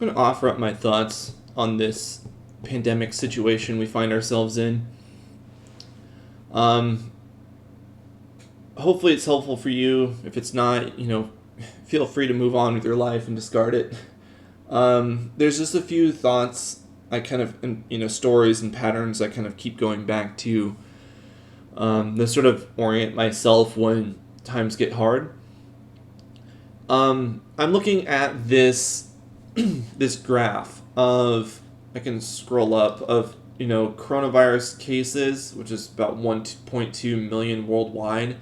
I'm going to offer up my thoughts on this pandemic situation we find ourselves in. Um, Hopefully, it's helpful for you. If it's not, feel free to move on with your life and discard it. There's just a few thoughts I kind of, stories and patterns I kind of keep going back to to sort of orient myself when times get hard. I'm looking at this this graph of I can scroll up of coronavirus cases, which is about 1.2 million worldwide,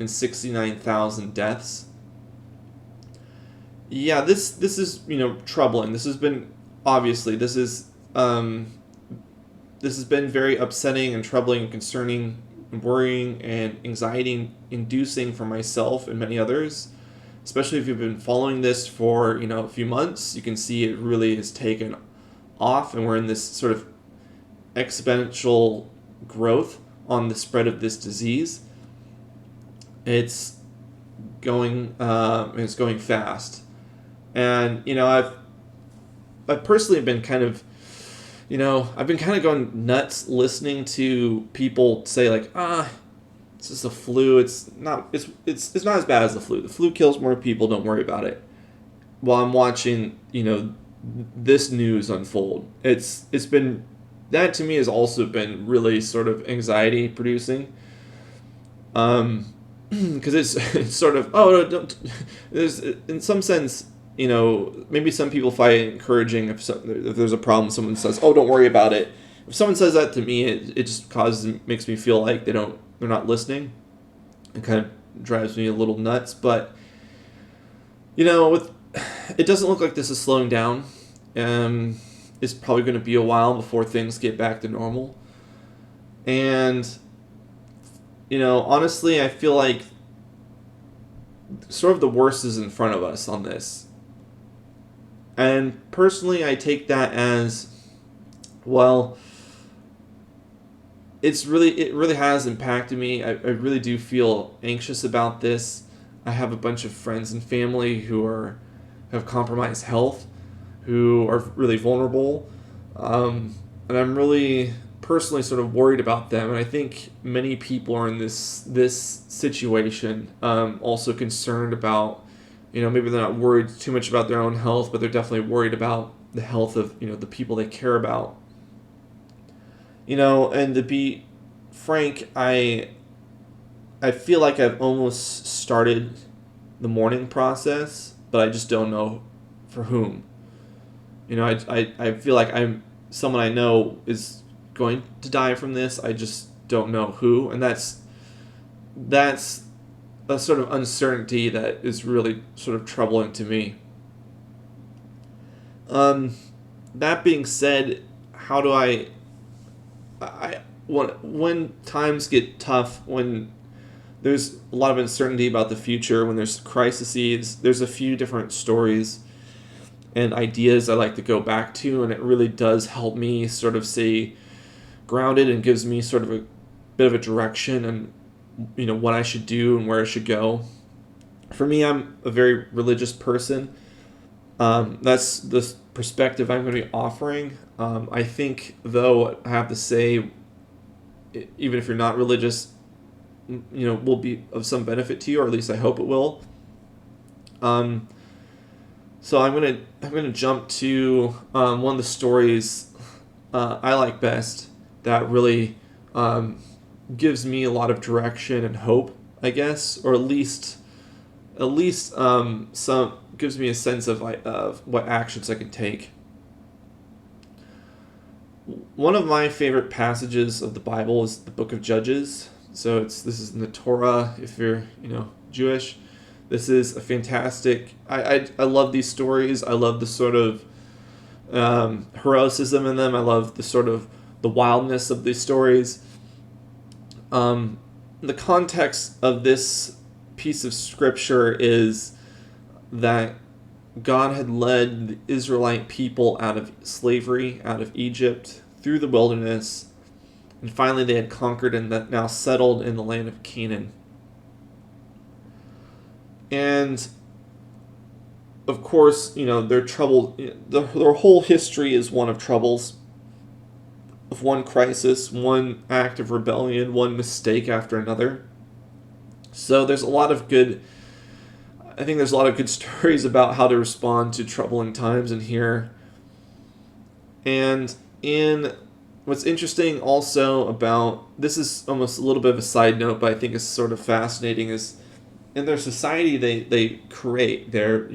and 69,000 deaths. Yeah, this is troubling. This has been obviously this has been very upsetting and troubling and concerning, and worrying and anxiety inducing for myself and many others. Especially if you've been following this for a few months, you can see it really has taken off, and we're in this sort of exponential growth on the spread of this disease. It's going fast, and I've personally been kind of I've been kind of going nuts listening to people say like it's just a flu. It's not as bad as the flu. The flu kills more people. Don't worry about it. While I'm watching this news unfold, it's been that to me has also been really sort of anxiety producing. Because it's sort of no, don't. There's in some sense maybe some people find it encouraging if there's a problem, someone says, oh, don't worry about it. If someone says that to me, it just makes me feel like they're not listening. It kind of drives me a little nuts. But with it doesn't look like this is slowing down. It's probably going to be a while before things get back to normal. And honestly, I feel like sort of the worst is in front of us on this. And personally, I take that as, well, it really has impacted me. I really do feel anxious about this. I have a bunch of friends and family who have compromised health, who are really vulnerable, and I'm really personally sort of worried about them. And I think many people are in this situation, also concerned about, maybe they're not worried too much about their own health, but they're definitely worried about the health of the people they care about. And to be frank, I feel like I've almost started the mourning process, but I just don't know for whom. I feel like I'm someone I know is going to die from this. I just don't know who, and that's a sort of uncertainty that is really sort of troubling to me. That being said, how do when times get tough, when there's a lot of uncertainty about the future, when there's crises, there's a few different stories and ideas I like to go back to, and it really does help me sort of stay grounded and gives me sort of a bit of a direction and what I should do and where I should go. For me, I'm a very religious person. That's the perspective I'm going to be offering. I think, though, I have to say, even if you're not religious, will be of some benefit to you, or at least I hope it will. So I'm gonna jump to one of the stories I like best that really gives me a lot of direction and hope, I guess, or at least some gives me a sense of what actions I can take. One of my favorite passages of the Bible is the Book of Judges. So this is in the Torah. If you're Jewish, this is a fantastic. I love these stories. I love the sort of heroicism in them. I love the sort of the wildness of these stories. The context of this piece of scripture is that God had led the Israelite people out of slavery, out of Egypt, through the wilderness, and finally they had conquered and now settled in the land of Canaan. And of course, they're troubled. Their whole history is one of troubles, of one crisis, one act of rebellion, one mistake after another. So there's a lot of good. I think there's a lot of good stories about how to respond to troubling times in here. And in what's interesting also about this is almost a little bit of a side note, but I think it's sort of fascinating, is in their society they create their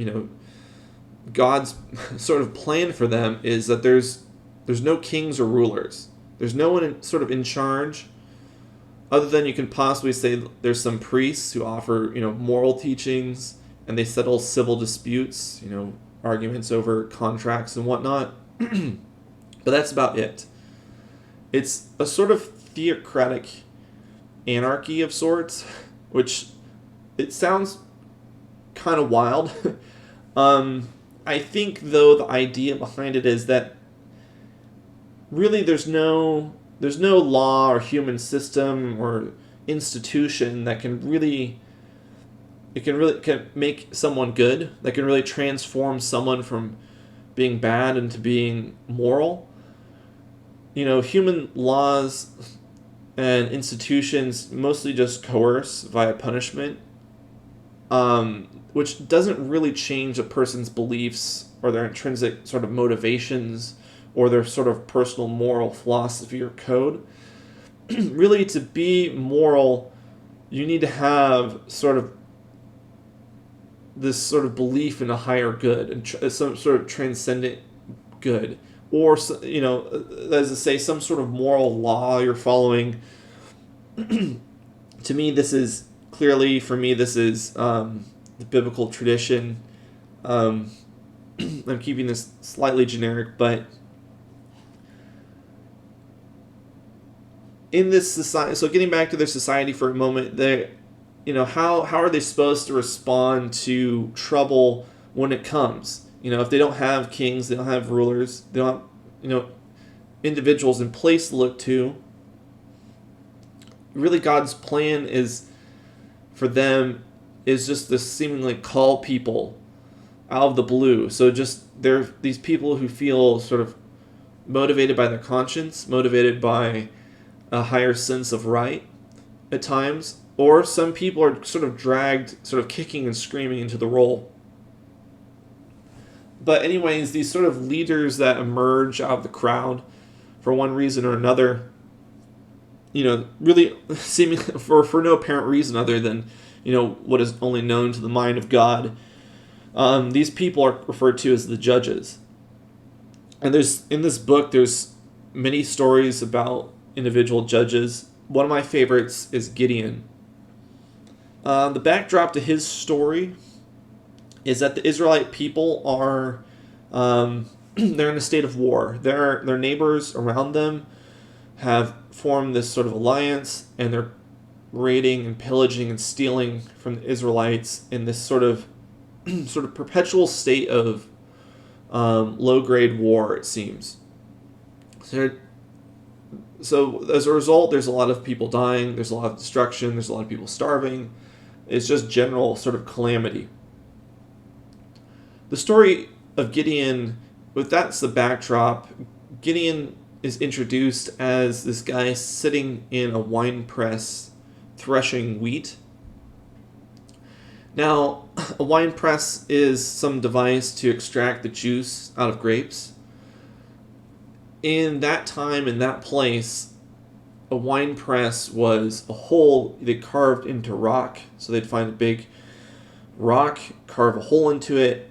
God's sort of plan for them is that there's no kings or rulers. There's no one sort of in charge, other than you can possibly say there's some priests who offer moral teachings, and they settle civil disputes, arguments over contracts and whatnot. But that's about it. It's a sort of theocratic anarchy of sorts, which it sounds kind of wild. I think, though, the idea behind it is that really there's no law or human system or institution that can make someone good, that can really transform someone from being bad into being moral. Human laws and institutions mostly just coerce via punishment, which doesn't really change a person's beliefs or their intrinsic sort of motivations or their sort of personal moral philosophy or code. Really, to be moral, you need to have sort of this sort of belief in a higher good and some sort of transcendent good, or as I say, some sort of moral law you're following. To me, this is clearly, for me, this is the biblical tradition. I'm keeping this slightly generic, but in this society, so getting back to their society for a moment, they, how are they supposed to respond to trouble when it comes? If they don't have kings, they don't have rulers, they don't have, individuals in place to look to. Really, God's plan is for them is just to seemingly call people out of the blue. So just they're these people who feel sort of motivated by their conscience, motivated by a higher sense of right at times, or some people are sort of dragged, sort of kicking and screaming into the role. But anyways, these sort of leaders that emerge out of the crowd for one reason or another, really seemingly for no apparent reason other than, what is only known to the mind of God. These people are referred to as the judges. And in this book, there's many stories about individual judges. One of my favorites is Gideon. The backdrop to his story is that the Israelite people are they're in a state of war. Their neighbors around them have formed this sort of alliance, and they're raiding and pillaging and stealing from the Israelites in this sort of perpetual state of low-grade war, it seems. So as a result, there's a lot of people dying, there's a lot of destruction, there's a lot of people starving. It's just general sort of calamity. The story of Gideon, if that's the backdrop, Gideon is introduced as this guy sitting in a wine press threshing wheat. Now, a wine press is some device to extract the juice out of grapes. In that time, in that place, a wine press was a hole they carved into rock. So they'd find a big rock, carve a hole into it,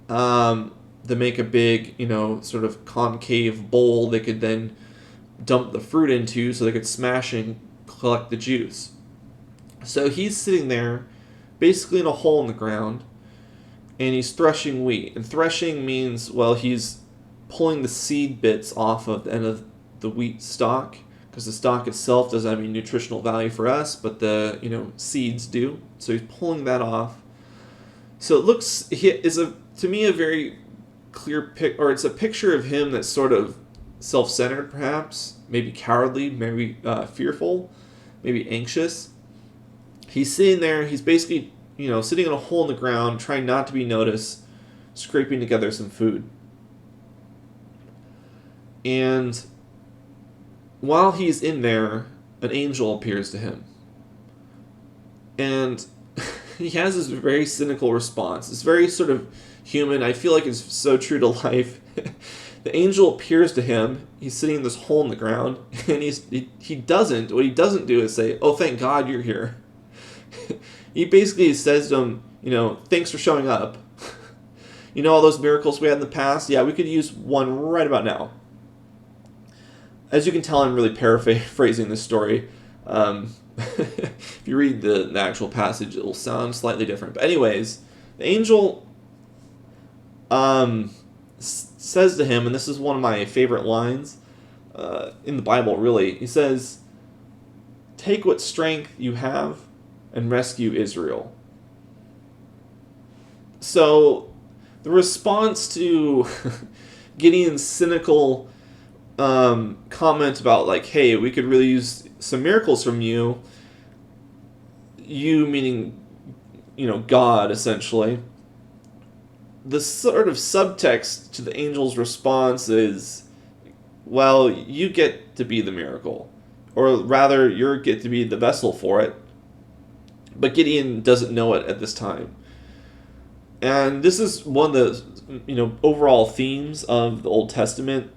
to make a big, sort of concave bowl they could then dump the fruit into so they could smash and collect the juice. So he's sitting there, basically in a hole in the ground, and he's threshing wheat. And threshing means, well, he's pulling the seed bits off of the end of the wheat stalk, because the stalk itself doesn't have any nutritional value for us, but the seeds do. So he's pulling that off. So it looks to me a very clear it's a picture of him that's sort of self-centered, perhaps, maybe cowardly, maybe fearful, maybe anxious. He's sitting there. He's basically sitting in a hole in the ground, trying not to be noticed, scraping together some food. And while he's in there, an angel appears to him. And he has this very cynical response. It's very sort of human. I feel like it's so true to life. The angel appears to him. He's sitting in this hole in the ground, and what he doesn't do is say, "Oh, thank God you're here." He basically says to him, "Thanks for showing up. All those miracles we had in the past? Yeah, we could use one right about now." As you can tell, I'm really paraphrasing this story. If you read the actual passage, it will sound slightly different. But anyways, the angel says to him, and this is one of my favorite lines in the Bible, really. He says, "Take what strength you have and rescue Israel." So the response to Gideon's cynical comment about, like, hey, we could really use some miracles from you meaning, God, essentially. The sort of subtext to the angel's response is, well, you get to be the miracle. Or rather, you get to be the vessel for it. But Gideon doesn't know it at this time. And this is one of the, overall themes of the Old Testament.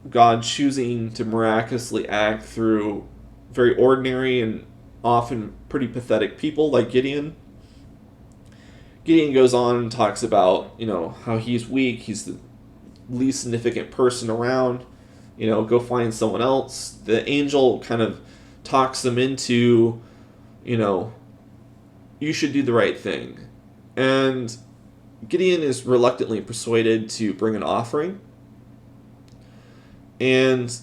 God choosing to miraculously act through very ordinary and often pretty pathetic people like Gideon. Gideon goes on and talks about, how he's weak, he's the least significant person around, go find someone else. The angel kind of talks him into, you should do the right thing. And Gideon is reluctantly persuaded to bring an offering. And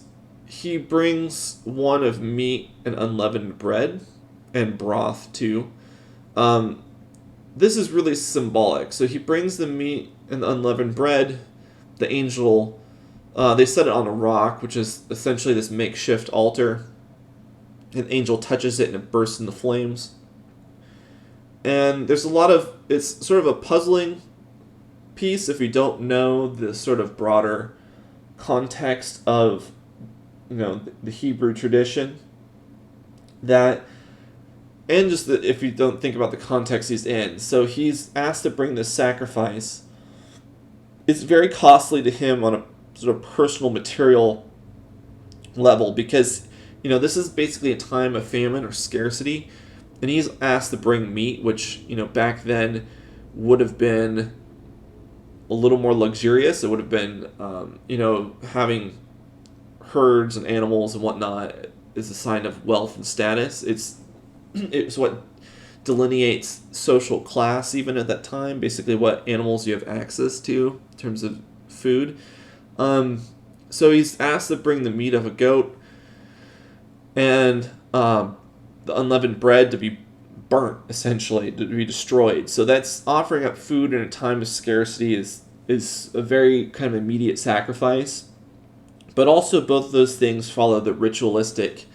he brings one of meat and unleavened bread and broth too. This is really symbolic. So he brings the meat and the unleavened bread. The angel, they set it on a rock, which is essentially this makeshift altar. An angel touches it and it bursts into flames. And there's it's sort of a puzzling piece if you don't know the sort of broader context of, the Hebrew tradition. And just if you don't think about the context he's in. So he's asked to bring this sacrifice. It's very costly to him on a sort of personal, material level because, this is basically a time of famine or scarcity. And he's asked to bring meat, which, back then would have been a little more luxurious. It would have been, having herds and animals and whatnot is a sign of wealth and status. It's what delineates social class even at that time, basically what animals you have access to in terms of food. So he's asked to bring the meat of a goat and the unleavened bread to be burnt, essentially, to be destroyed. So that's offering up food in a time of scarcity is a very kind of immediate sacrifice. But also both of those things follow the ritualistic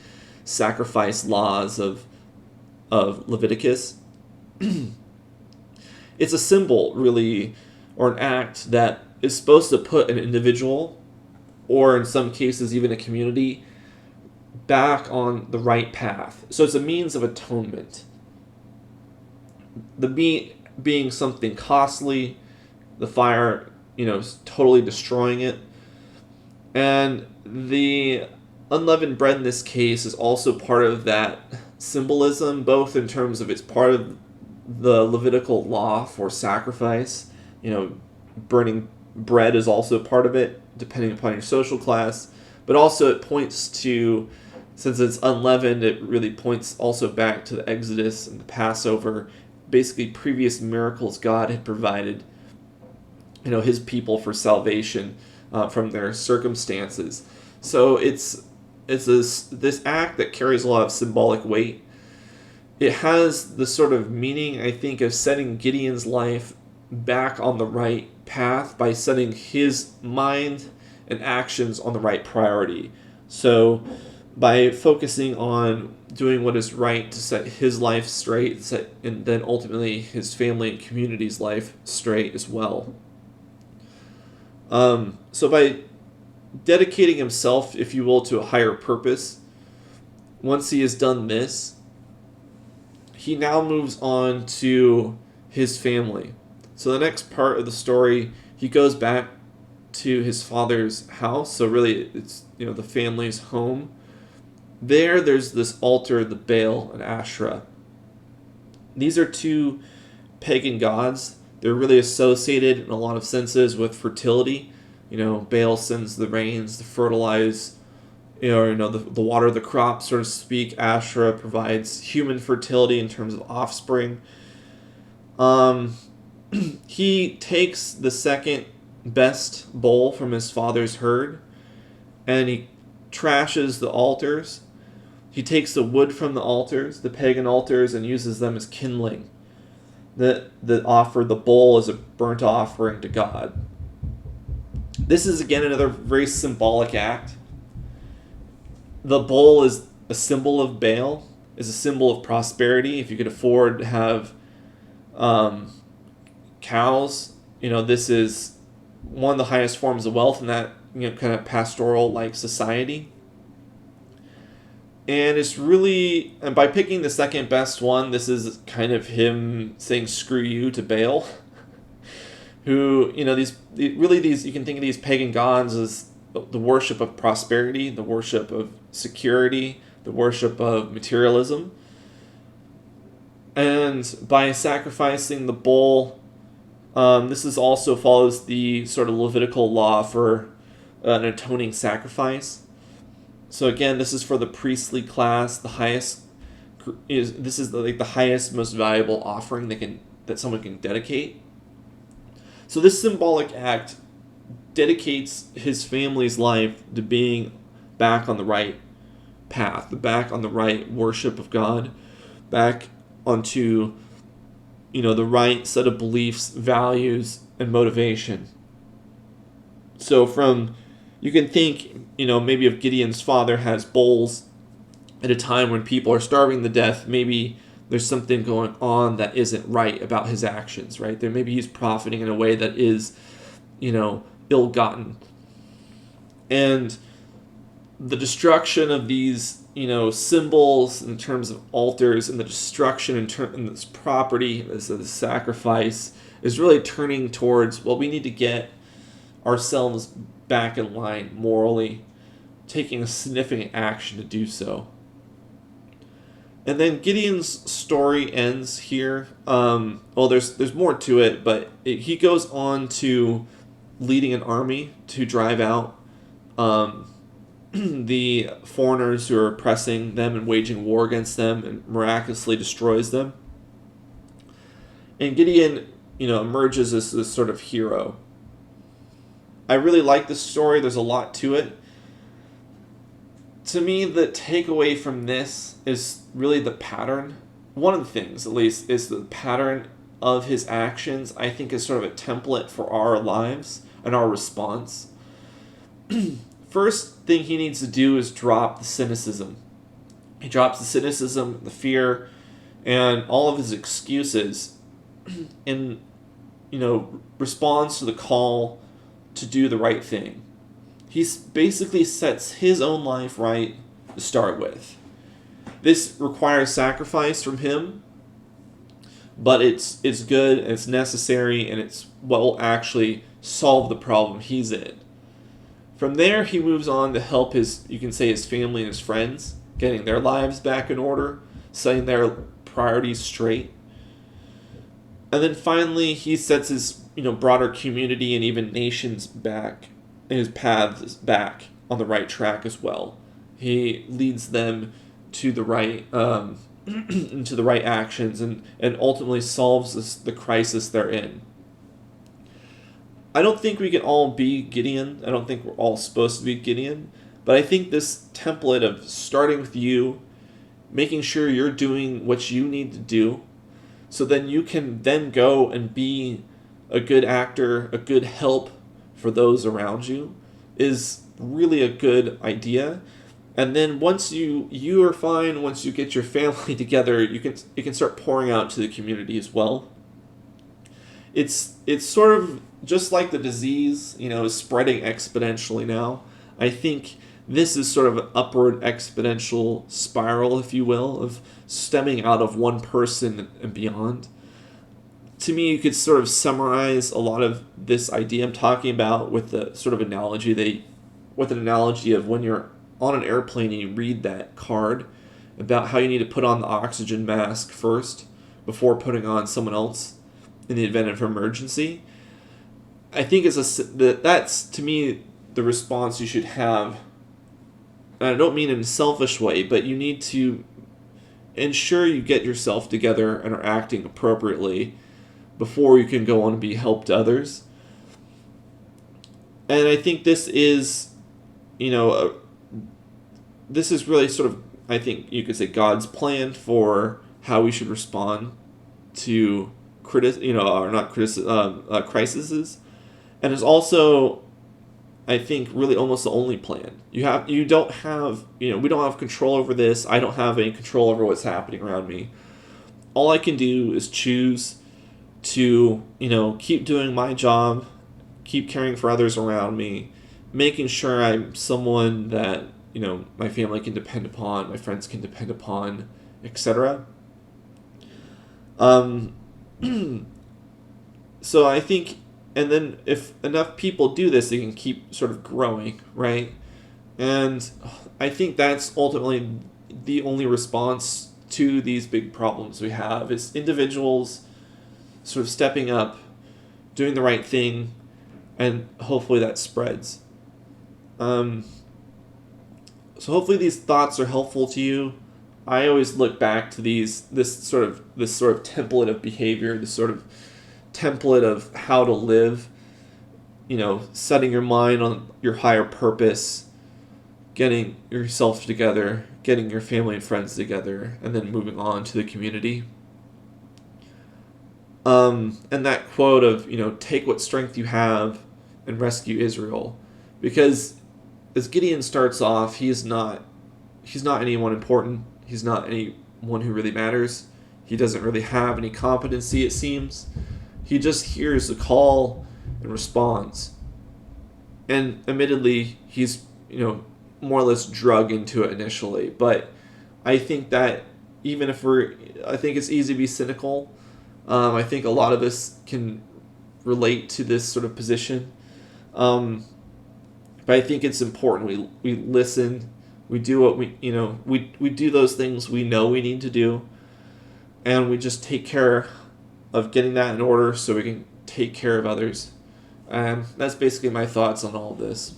sacrifice laws of Leviticus. It's a symbol, really, or an act that is supposed to put an individual, or in some cases even a community, back on the right path. So it's a means of atonement. The meat being something costly, the fire, totally destroying it. And the unleavened bread in this case is also part of that symbolism, both in terms of it's part of the Levitical law for sacrifice. Burning bread is also part of it, depending upon your social class. But also it points to, since it's unleavened, it really points also back to the Exodus and the Passover, basically previous miracles God had provided, his people for salvation from their circumstances. So it's this act that carries a lot of symbolic weight. It has the sort of meaning, I think, of setting Gideon's life back on the right path by setting his mind and actions on the right priority. So by focusing on doing what is right to set his life straight, and then ultimately his family and community's life straight as well. So by dedicating himself, if you will, to a higher purpose, once he has done this, he now moves on to his family. So the next part of the story, he goes back to his father's house. So really, it's the family's home. There's this altar, the Baal and Asherah. These are two pagan gods. They're really associated in a lot of senses with fertility. Baal sends the rains to fertilize, the water of the crop, so to speak. Asherah provides human fertility in terms of offspring. He takes the second best bull from his father's herd, and he trashes the altars. He takes the wood from the altars, the pagan altars, and uses them as kindling. That offer the bull as a burnt offering to God. This is again another very symbolic act. The bull is a symbol of Baal, is a symbol of prosperity. If you could afford to have cows, this is one of the highest forms of wealth in that kind of pastoral-like society. And it's really, and by picking the second best one, this is kind of him saying screw you to Baal, who, these you can think of these pagan gods as the worship of prosperity, the worship of security, the worship of materialism. And by sacrificing the bull, this is also follows the sort of Levitical law for an atoning sacrifice. So again, this is for the priestly class. The highest this is the highest, most valuable offering that someone can dedicate. So this symbolic act dedicates his family's life to being back on the right path, back on the right worship of God, back onto the right set of beliefs, values, and motivation. So you can think, maybe if Gideon's father has bulls at a time when people are starving to death, maybe there's something going on that isn't right about his actions, right? Maybe he's profiting in a way that is, ill-gotten. And the destruction of these, symbols in terms of altars, and the destruction in this property, this sacrifice, is really turning towards, we need to get ourselves back in line morally, taking a significant action to do so. And then Gideon's story ends here. There's more to it, but he goes on to leading an army to drive out the foreigners who are oppressing them and waging war against them, and miraculously destroys them. And Gideon, emerges as this sort of hero. I really like this story. There's a lot to it. To me, the takeaway from this is really the pattern. One of the things, at least, is the pattern of his actions, I think, is sort of a template for our lives and our response. First thing he needs to do is drop the cynicism. He drops the cynicism, the fear, and all of his excuses, and responds to the call to do the right thing. He basically sets his own life right to start with. This requires sacrifice from him, but it's good, and it's necessary, and it's what will actually solve the problem he's in. From there, he moves on to help his family and his friends, getting their lives back in order, setting their priorities straight. And then finally, he sets his broader community and even nations back, and his paths back on the right track as well. He leads them to the right into the right actions, and ultimately solves the crisis they're in. I don't think we can all be Gideon. I don't think we're all supposed to be Gideon. But I think this template of starting with you, making sure you're doing what you need to do, so then you can then go and be a good actor, a good help for those around you, is really a good idea. And then once you are fine, once you get your family together, you can start pouring out to the community as well. it's sort of just like the disease, is spreading exponentially now. I think this is sort of an upward exponential spiral, if you will, of stemming out of one person and beyond. To me, you could sort of summarize a lot of this idea I'm talking about with the sort of analogy with an analogy of when you're on an airplane and you read that card about how you need to put on the oxygen mask first before putting on someone else in the event of emergency. I think that's to me the response you should have. And I don't mean in a selfish way, but you need to ensure you get yourself together and are acting appropriately before you can go on and be help to others. And I think this is, this is really sort of, I think you could say, God's plan for how we should respond to crises, and it's also, I think, really almost the only plan. We don't have control over this. I don't have any control over what's happening around me. All I can do is choose to, keep doing my job, keep caring for others around me, making sure I'm someone that, my family can depend upon, my friends can depend upon, etc. So I think, and then if enough people do this, they can keep sort of growing, right? And I think that's ultimately the only response to these big problems we have is individuals sort of stepping up, doing the right thing, and hopefully that spreads. So hopefully these thoughts are helpful to you. I always look back to this sort of template of behavior, this sort of template of how to live, setting your mind on your higher purpose, getting yourself together, getting your family and friends together, and then moving on to the community. And that quote of, take what strength you have and rescue Israel. Because as Gideon starts off, he's not anyone important. He's not anyone who really matters. He doesn't really have any competency, it seems. He just hears the call and responds. And admittedly, he's, more or less drug into it initially. But I think that even if I think it's easy to be cynical. I think a lot of us can relate to this sort of position. But I think it's important we listen, we do what we do those things we know we need to do, and we just take care of getting that in order so we can take care of others. And that's basically my thoughts on all of this.